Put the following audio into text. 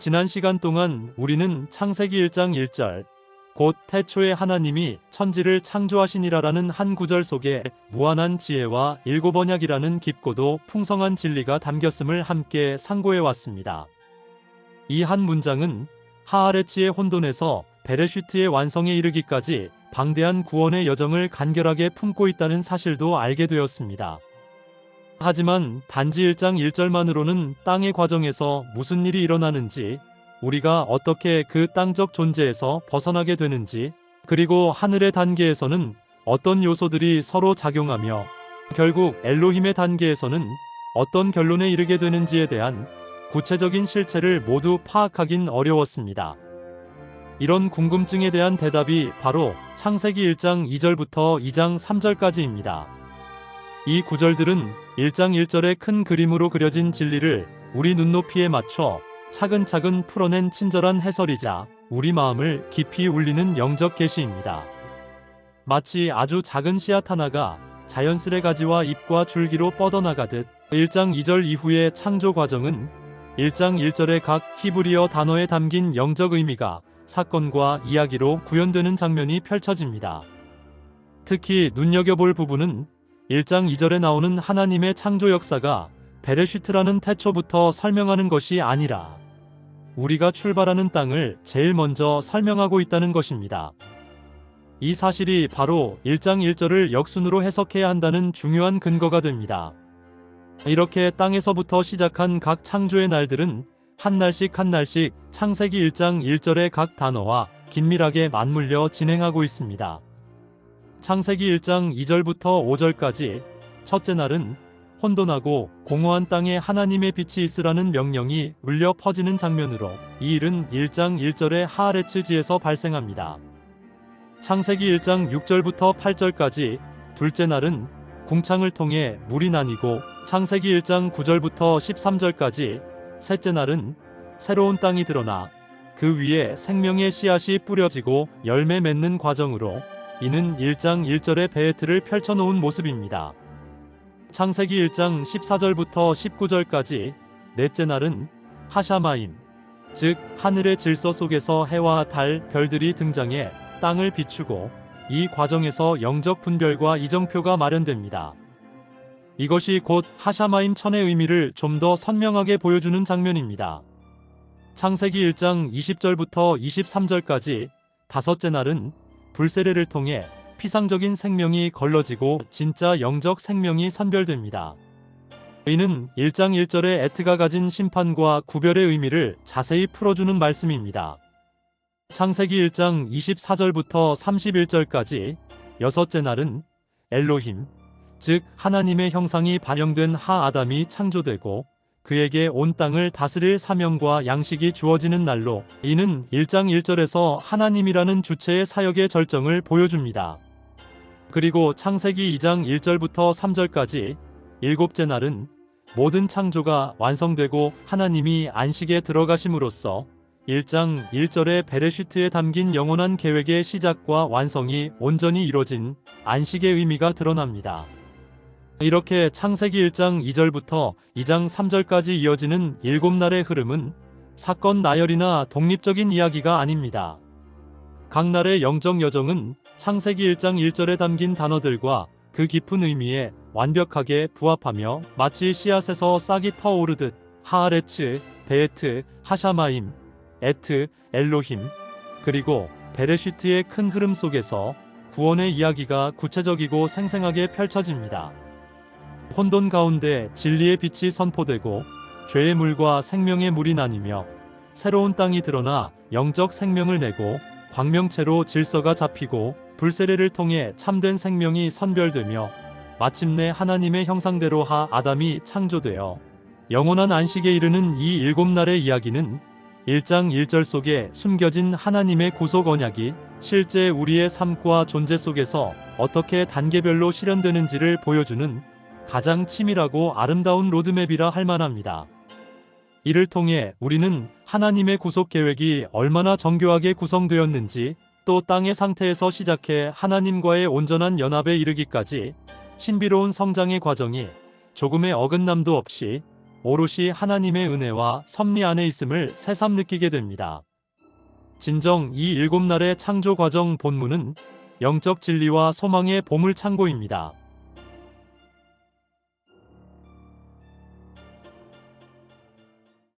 지난 시간 동안 우리는 창세기 1장 1절, 곧 태초에 하나님이 천지를 창조하시니라라는 한 구절 속에 무한한 지혜와 일곱 언약이라는 깊고도 풍성한 진리가 담겼음을 함께 상고해 왔습니다. 이 한 문장은 하아레츠의 혼돈에서 베레슈트의 완성에 이르기까지 방대한 구원의 여정을 간결하게 품고 있다는 사실도 알게 되었습니다. 하지만 단지 1장 1절만으로는 땅의 과정에서 무슨 일이 일어나는지, 우리가 어떻게 그 땅적 존재에서 벗어나게 되는지, 그리고 하늘의 단계에서는 어떤 요소들이 서로 작용하며 결국 엘로힘의 단계에서는 어떤 결론에 이르게 되는지에 대한 구체적인 실체를 모두 파악하긴 어려웠습니다. 이런 궁금증에 대한 대답이 바로 창세기 1장 2절부터 2장 3절까지입니다. 이 구절들은 1장 1절의 큰 그림으로 그려진 진리를 우리 눈높이에 맞춰 차근차근 풀어낸 친절한 해설이자 우리 마음을 깊이 울리는 영적 계시입니다. 마치 아주 작은 씨앗 하나가 자연스레 가지와 잎과 줄기로 뻗어나가듯 1장 2절 이후의 창조 과정은 1장 1절의 각 히브리어 단어에 담긴 영적 의미가 사건과 이야기로 구현되는 장면이 펼쳐집니다. 특히 눈여겨볼 부분은 1장 2절에 나오는 하나님의 창조 역사가 베레슈트라는 태초부터 설명하는 것이 아니라 우리가 출발하는 땅을 제일 먼저 설명하고 있다는 것입니다. 이 사실이 바로 1장 1절을 역순으로 해석해야 한다는 중요한 근거가 됩니다. 이렇게 땅에서부터 시작한 각 창조의 날들은 한 날씩 한 날씩 창세기 1장 1절의 각 단어와 긴밀하게 맞물려 진행하고 있습니다. 창세기 1장 2절부터 5절까지 첫째 날은 혼돈하고 공허한 땅에 하나님의 빛이 있으라는 명령이 울려 퍼지는 장면으로 이 일은 1장 1절의 하아레츠지에서 발생합니다. 창세기 1장 6절부터 8절까지 둘째 날은 궁창을 통해 물이 나뉘고 창세기 1장 9절부터 13절까지 셋째 날은 새로운 땅이 드러나 그 위에 생명의 씨앗이 뿌려지고 열매 맺는 과정으로 이는 1장 1절의 베헤트를 펼쳐놓은 모습입니다. 창세기 1장 14절부터 19절까지 넷째 날은 하샤마임, 즉 하늘의 질서 속에서 해와 달, 별들이 등장해 땅을 비추고 이 과정에서 영적 분별과 이정표가 마련됩니다. 이것이 곧 하샤마임 천의 의미를 좀 더 선명하게 보여주는 장면입니다. 창세기 1장 20절부터 23절까지 다섯째 날은 불세례를 통해 피상적인 생명이 걸러지고 진짜 영적 생명이 선별됩니다. 이는 1장 1절의 에트가 가진 심판과 구별의 의미를 자세히 풀어주는 말씀입니다. 창세기 1장 24절부터 31절까지 여섯째 날은 엘로힘, 즉 하나님의 형상이 반영된 하아담이 창조되고 그에게 온 땅을 다스릴 사명과 양식이 주어지는 날로 이는 1장 1절에서 하나님이라는 주체의 사역의 절정을 보여줍니다. 그리고 창세기 2장 1절부터 3절까지 일곱째 날은 모든 창조가 완성되고 하나님이 안식에 들어가심으로써 1장 1절의 베레슈트에 담긴 영원한 계획의 시작과 완성이 온전히 이뤄진 안식의 의미가 드러납니다. 이렇게 창세기 1장 2절부터 2장 3절까지 이어지는 7날의 흐름은 사건 나열이나 독립적인 이야기가 아닙니다. 각 날의 영적 여정은 창세기 1장 1절에 담긴 단어들과 그 깊은 의미에 완벽하게 부합하며 마치 씨앗에서 싹이 터오르듯 하아레츠, 베헤트, 하샤마임, 에트, 엘로힘, 그리고 베레슈트의 큰 흐름 속에서 구원의 이야기가 구체적이고 생생하게 펼쳐집니다. 혼돈 가운데 진리의 빛이 선포되고 죄의 물과 생명의 물이 나뉘며 새로운 땅이 드러나 영적 생명을 내고 광명체로 질서가 잡히고 불세례를 통해 참된 생명이 선별되며 마침내 하나님의 형상대로 아담이 창조되어 영원한 안식에 이르는 이 7날의 이야기는 1장 1절 속에 숨겨진 하나님의 구속 언약이 실제 우리의 삶과 존재 속에서 어떻게 단계별로 실현되는지를 보여주는 가장 치밀하고 아름다운 로드맵이라 할 만합니다. 이를 통해 우리는 하나님의 구속 계획이 얼마나 정교하게 구성되었는지, 또 땅의 상태에서 시작해 하나님과의 온전한 연합에 이르기까지 신비로운 성장의 과정이 조금의 어긋남도 없이 오롯이 하나님의 은혜와 섭리 안에 있음을 새삼 느끼게 됩니다. 진정 이 7날의 창조 과정 본문은 영적 진리와 소망의 보물 창고입니다.